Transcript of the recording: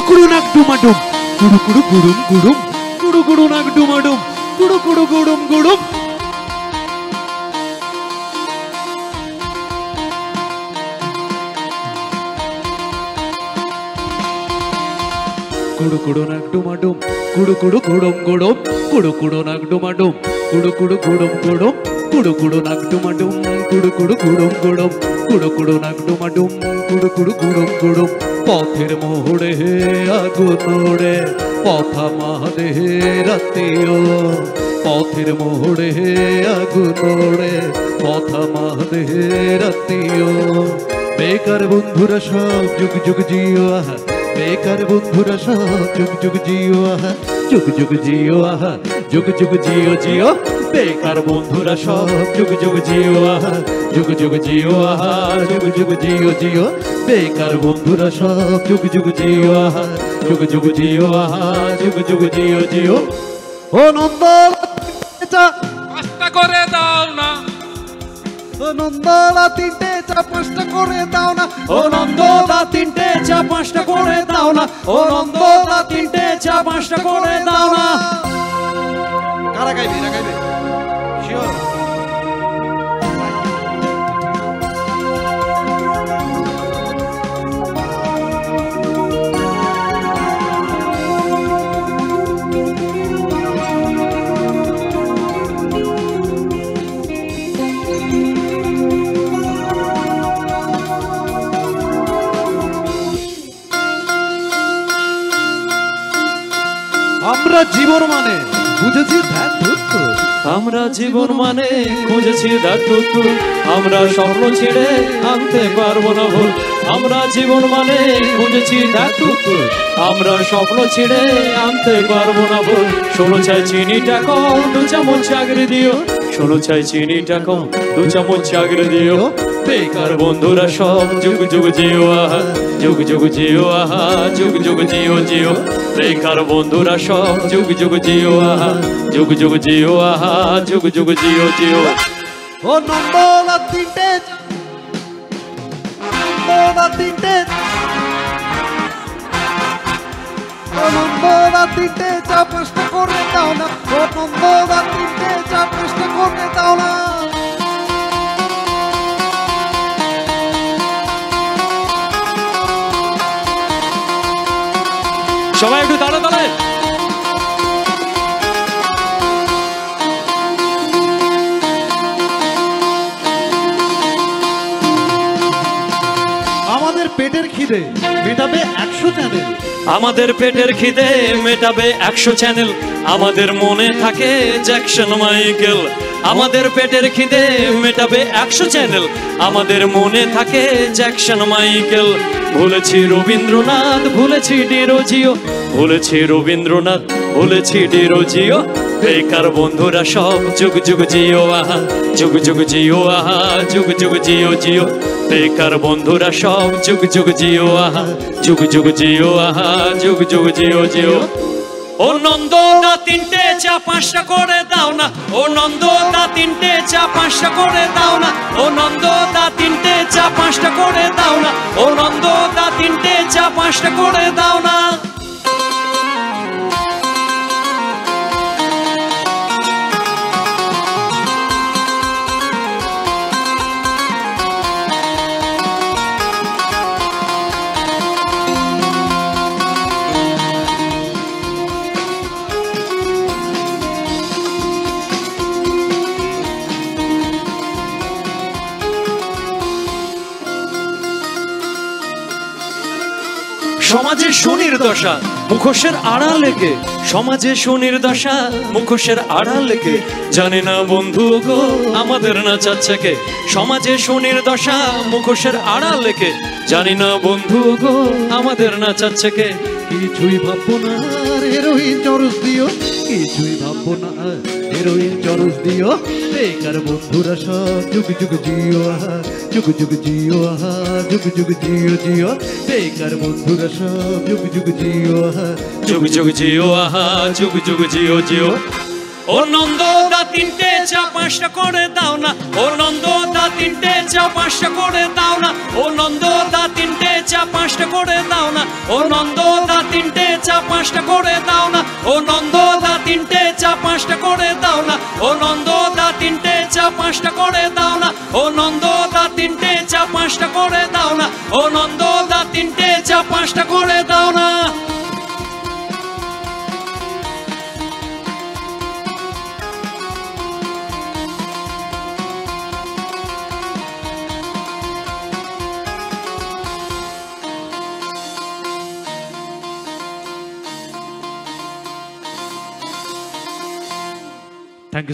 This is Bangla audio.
কুড়ু নাক ডুমাডুম কুড়ু কুড়ু গুড়ুম গুড়ুম কুড়ু কুড়ু নাক ডুমাডুম কুড়ু কুড়ু গুড়ুম গুড়ুম কুড়ু কুড়ু নাক ডুমাডুম কুড়ু কুড়ু গুড়ুম গুড়ুম কুড়ু কুড়ু নাক ডুমাডুম কুড়ু কুড়ু গুড়ুম গুড়ুম কুড়ু কুড়ু নাক ডুমাডুম কুড়ু কুড়ু গুড়ুম গুড়ুম কুড়ু কুড়ু নাক ডুমাডুম কুড়ু কুড়ু গুড়ুম গুড়ুম পথের মোড়ে আগুন ওড়ে পথা মাদে রাতিও পথের মোড়ে আগুন ওড়ে পথা মাদে রাতিও বেকার বন্ধুরা সব যুগ যুগ জিও আহা বেকার বন্ধুরা সব যুগ যুগ জিও আহা যুগ যুগ জিও আহা যুগ যুগ জিও জিও বেকার বন্ধুরা সব যুগ যুগ জিও আহা যুগ যুগ জিও আহা যুগ যুগ জিও জিও বেকার বন্ধুরা সব যুগ যুগ জিও আহা যুগ যুগ জিও আহা যুগ যুগ জিও জিও ও নন্দন পাঁচটা করে দাও না ও নন্দলা তিনটে চা পাঁচটা করে দাও না ও নন্দলা তিনটে চা পাঁচটা করে দাও না ও নন্দলা তিনটে চা পাঁচটা করে দাও না কারা গাইবে এরা গাইবে শিওর আমরা জীবন মানে বুঝেছি ধ্যান ধুত্তু আমরা জীবন মানে খুঁজেছি দাতুতু আমরা স্বপ্ন ছেড়ে আনতে পারবো না ভুল আমরা জীবন মানে খুঁজেছি দাতুতু আমরা স্বপ্ন ছেড়ে আনতে পারবো না ভুল ষোলো চাই চিনিটা কম 2 চামচ চাকরি দিও ষোলো চাই চিনিটা কম 2 চামচ চাকরি দিও বেকার বন্ধুরা সব যুগ যুগ জিও আহা যুগ যুগ জিও আহা যুগ যুগ জিও জিও বেকার বন্ধুরা সব যুগ যুগ জিও আহা যুগ যুগ জিও আহা যুগ যুগ জিও জিও ও নন্দলা তিনটে নন্দলা তিনটে ও নন্দলা তিনটে চা পাঁচটা করে দাও না ও নন্দলা তিনটে চা পাঁচটা করে দাও না সবাই একটু দাঁড়া দাঁড়ায় আমাদের পেটের খিদে মেটাবে 100 চ্যানেল আমাদের পেটের খিদে মেটাবে 100 চ্যানেল আমাদের মনে থাকে জ্যাকসন মাইকেল আমাদের পেটের খিদে মেটাবে 100 চ্যানেল আমাদের মনে থাকে জ্যাকসন মাইকেল ভুলেছি রবীন্দ্রনাথ ভুলেছি ডিরোজিও ভুলেছি রবীন্দ্রনাথ ভুলেছি ডিরোজিও বেকার বন্ধুরা সব যুগ যুগ জিও আহা যুগ যুগ জিও আহা যুগ যুগ জিও জিও বেকার বন্ধুরা সব যুগ যুগ জিও আহা যুগ যুগ জিও আহা যুগ যুগ জিও জিও ও নন্দদা তিনটে চা পাঁচটা করে দাও না ও নন্দদা তিনটে চা পাঁচটা করে দাও না ও নন্দদা তিনটে চা পাঁচটা করে দাও না ও নন্দদা তিনটে চা পাঁচটা করে দাও না সমাজে শনির দশা মুখোশের আড়াল লেগে সমাজে শনির দশা মুখোশের আড়াল লেগে জানে না বন্ধু গো আমাদের না চাচ্ছে কে সমাজে শনির দশা মুখোশের আড়াল লেগে জানি না বন্ধু গো আমাদের না চাচ্ছে কে কিছুই ভাববো না হেরোইন চরস দিও কিছুই ভাববো না হেরোইন চরস দিও বেকার বন্ধুরা সব যুগ যুগ জিও আহা যুগ যুগ জিও আহা যুগ যুগ জিও জিও বেকার বন্ধুরা সব যুগ যুগ জিও আহা যুগ যুগ জিও আহা যুগ যুগ জিও জিও ও নন্দ দা তিনটে চা পাঁচটা করে দাও না ও নন্দ দা তিনটে চা পাঁচটা করে দাও না ও নন্দ দা তিনটে চা পাঁচটা করে দাও না ও নন্দ দা তিনটে চা পাঁচটা করে দাও না ও নন্দ দা তিনটে চা পাঁচটা করে দাও না ও নন্দ দা তিনটে চা পাঁচটা করে দাও না ও নন্দ দা তিনটে চা পাঁচটা করে দাও না ও নন্দ দা তিনটে চা পাঁচটা করে দাও না